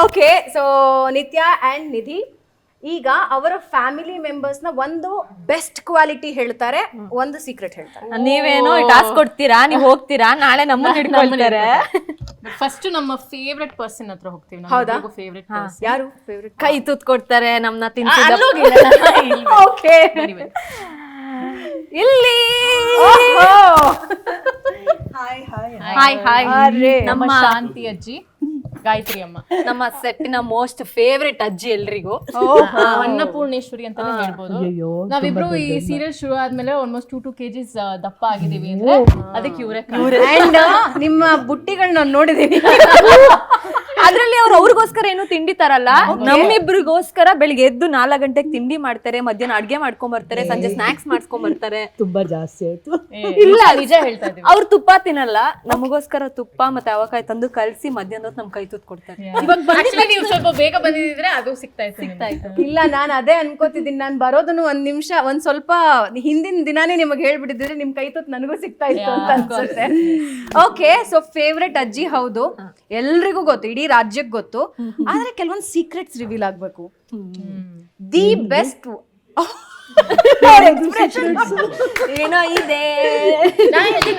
Okay, so ನಿತ್ಯ and ನಿಧಿ ಈಗ ಅವರ ಫ್ಯಾಮಿಲಿ ಮೆಂಬರ್ಸ್ ನ ಒಂದು ಬೆಸ್ಟ್ ಕ್ವಾಲಿಟಿ ಹೇಳ್ತಾರೆ, ಒಂದು ಸೀಕ್ರೆಟ್ ಹೇಳ್ತಾರೆ. ನೀವೇನೋ ಟಾಸ್ಕ್ ಕೊಡ್ತೀರಾ, ನೀವ್ ಹೋಗ್ತೀರಾ, ನಾಳೆ ನಮ್ಮನ್ನ ಹಿಡ್ಕೊಳ್ತಾರೆ. ಫಸ್ಟ್ ನಮ್ಮ ಫೇವ್ರೆಟ್ ಪರ್ಸನ್ ಹತ್ರ ಹೋಗ್ತೀವಿ. ಹೌದಾ? ಫೇವ್ರೆಟ್ ಯಾರು ಫೇವ್ರೆಟ್? ಕೈ ತುತ್ ಕೊಡ್ತಾರೆ ನಮ್ನ ತಿನ್ಸಿ. ಓಕೆ, ಇಲ್ಲಿ ಹಾಯ್ ಹಾಯ್. ನಮ್ಮ ಶಾಂತಿ ಅಜ್ಜಿ, ಗಾಯತ್ರಿ ಅಮ್ಮ, ನಮ್ಮ ಸೆಟ್ಟಿನ ಮೋಸ್ಟ್ ಫೇವ್ರೆಟ್ ಅಜ್ಜಿ ಎಲ್ರಿಗೂ. ಅನ್ನಪೂರ್ಣೇಶ್ವರಿ ಅಂತಾನೆ ಹೇಳ್ಬೋದು. ನಾವಿಬ್ರು ಈ ಸೀರಿಯಲ್ ಶುರು ಆದ್ಮೇಲೆ ಆಲ್ಮೋಸ್ಟ್ 2 kgs ದಪ್ಪ ಆಗಿದೀವಿ ಅಂದ್ರೆ ಅದಕ್ಕೆ ಇವರೇ. ಅಂಡ್ ನಿಮ್ಮ ಬುಟ್ಟಿಗಳನ್ನ ನೋಡಿದೀನಿ. ಅದ್ರಲ್ಲಿ ಅವ್ರಿಗೋಸ್ಕರ ಏನು ತಿಂಡಿ ತರಲ್ಲ, ನಮ್ಮಿಬ್ರಿಗೋಸ್ಕರ ಬೆಳಿಗ್ಗೆ ಎದ್ದು 4 ಗಂಟೆಗೆ ತಿಂಡಿ ಮಾಡ್ತಾರೆ, ಮಧ್ಯಾಹ್ನ ಅಡ್ಗೆ ಮಾಡ್ಕೊಂಡ್ ಬರ್ತಾರೆ, ಸಂಜೆ ಸ್ನಾಕ್ಸ್ ಮಾಡ್ಕೊಂಡ್ ಬರ್ತಾರೆ. ತುಂಬಾ ಜಾಸ್ತಿ ಆಯ್ತು. ಇಲ್ಲ ನಿಜ ಹೇಳ್ತಾ ಇದೀವಿ. ಅವ್ರು ತುಪ್ಪ ತಿನ್ನಲ್ಲ, ನಮಗೋಸ್ಕರ ತುಪ್ಪ ಮತ್ತೆ ಅವಕಾಯಿ ತಂದು ಕಲ್ಸಿ ಮಧ್ಯಾಹ್ನ ನಮ್ ಕೈ ತುತ್ ಕೊಡ್ತಾರೆ. Actually ನೀವು ಸ್ವಲ್ಪ ಬೇಗ ಬಂದಿದ್ರೆ ಅದು ಸಿಗ್ತಾ ಇತ್ತು. ಇಲ್ಲ, ನಾನು ಅದೇ ಅನ್ಕೋತಿದ್ದೀನಿ. ನಾನು ಬರೋದನ್ನು ಒಂದ್ ನಿಮಿಷ ಒಂದ್ ಸ್ವಲ್ಪ ಹಿಂದಿನ ದಿನಾನೇ ನಿಮಗೆ ಹೇಳ್ಬಿಟ್ಟಿದ್ರೆ ನಿಮ್ ಕೈ ತುತ್ತು ನನಗೂ ಸಿಗ್ತಾ ಇತ್ತು ಅಂತ ಅನ್ಸುತ್ತೆ. ಓಕೆ, ಸೊ ಫೇವ್ರೆಟ್ ಅಜ್ಜಿ ಹೌದು, ಎಲ್ರಿಗೂ ಗೊತ್ತು, ಇಡೀ ರಾಜ್ಯಕ್ಕೆ ಗೊತ್ತು. ಆದ್ರೆ ಕೆಲವೊಂದು ಸೀಕ್ರೆಟ್ಸ್ ರಿವೀಲ್ ಆಗ್ಬೇಕು. ದಿ ಬೆಸ್ಟ್ ಏನೋ ಇದೆ.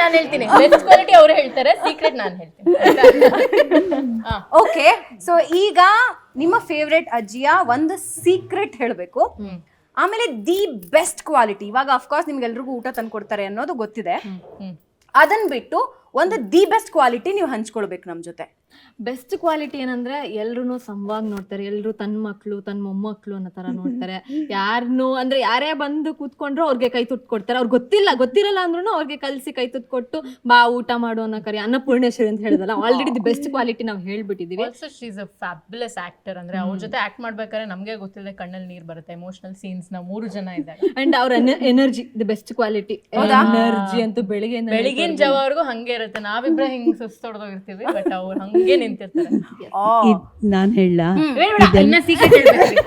ನಾನು ಹೇಳ್ತೀನಿ ಬೆಸ್ಟ್ ಕ್ವಾಲಿಟಿ ಅವ್ರು ಹೇಳ್ತಾರೆ, ಸೀಕ್ರೆಟ್ ನಾನು ಹೇಳ್ತೀನಿ. ಓಕೆ, ಸೊ ಈಗ ನಿಮ್ಮ ಫೇವ್ರೆಟ್ ಅಜ್ಜಿಯ ಒಂದು ಸೀಕ್ರೆಟ್ ಹೇಳ್ಬೇಕು, ಆಮೇಲೆ ದಿ ಬೆಸ್ಟ್ ಕ್ವಾಲಿಟಿ. ಇವಾಗ ಅಫ್ಕೋರ್ಸ್ ನಿಮ್ಗೆಲ್ರಿಗೂ ಊಟ ತಂದ್ಕೊಡ್ತಾರೆ ಅನ್ನೋದು ಗೊತ್ತಿದೆ, ಅದನ್ನ ಬಿಟ್ಟು ಒಂದು ದಿ ಬೆಸ್ಟ್ ಕ್ವಾಲಿಟಿ ನೀವು ಹಂಚ್ಕೊಳ್ಬೇಕು ನಮ್ ಜೊತೆ. ಬೆಸ್ಟ್ ಕ್ವಾಲಿಟಿ ಏನಂದ್ರೆ ಎಲ್ರು ಸಮವಾಗಿ ನೋಡ್ತಾರೆ, ಎಲ್ರು ತನ್ನ ಮಕ್ಳು ತನ್ನ ಮೊಮ್ಮಕ್ಳು ಅನ್ನೋ ತರ ನೋಡ್ತಾರೆ. ಯಾರನ್ನು ಅಂದ್ರೆ ಯಾರೇ ಬಂದು ಕೂತ್ಕೊಂಡ್ರು ಅವ್ರಿಗೆ ಕೈ ತುತ್ತು ಕೊಡ್ತಾರೆ. ಅವ್ರಿಗೆ ಗೊತ್ತಿರಲ್ಲ ಅಂದ್ರೂ ಅವ್ರಿಗೆ ಕಲ್ಸಿ ಕೈ ತುತ್ತು ಕೊಟ್ಟು ಬಾ ಊಟ ಮಾಡು ಅನ್ನೋ ಕರಿ. ಅನ್ನಪೂರ್ಣೇಶ್ವರಿ ಅಂತ ಹೇಳಿದಲ್ಲ, ಆಲ್ರೆಡಿ ದಿ ಬೆಸ್ಟ್ ಕ್ವಾಲಿಟಿ ನಾವು ಹೇಳ್ಬಿಟ್ಟಿದೀವಿ. Also she is a fabulous actor. ಅಂದ್ರೆ ಅವ್ರ ಜೊತೆ ಆಕ್ಟ್ ಮಾಡ್ಬೇಕಾದ್ರೆ ನಮ್ಗೆ ಗೊತ್ತಿಲ್ಲದೆ ಕಣ್ಣಲ್ಲಿ ನೀರ್ ಬರುತ್ತೆ. ಎಮೋಷನಲ್ ಸೀನ್ಸ್ ನಾವು 3 ಜನ ಇದ್ದಾರೆ. ಅಂಡ್ ಅವ್ರ energy the best quality. Energy ಅಂತೂ ಬೆಳಿಗಿನ ಜಾವವರೆಗೂ ಹಂಗೆ ಇರುತ್ತೆ. ನಾವಿಬ್ರೆ ಹಿಂಗ್ ಸುಸ್ತೊಡ್ದೋಗಿರ್ತೀವಿ, ಬಟ್ ಅವ್ರು ಹಂಗೆ ನಿಂತಿರ್ತಾರೆ. ನಾನ್ ಹೇಳ ಇನ್ನ ಸೀಕ್ರೆಟ್ ಹೇಳ್ಬೇಕು.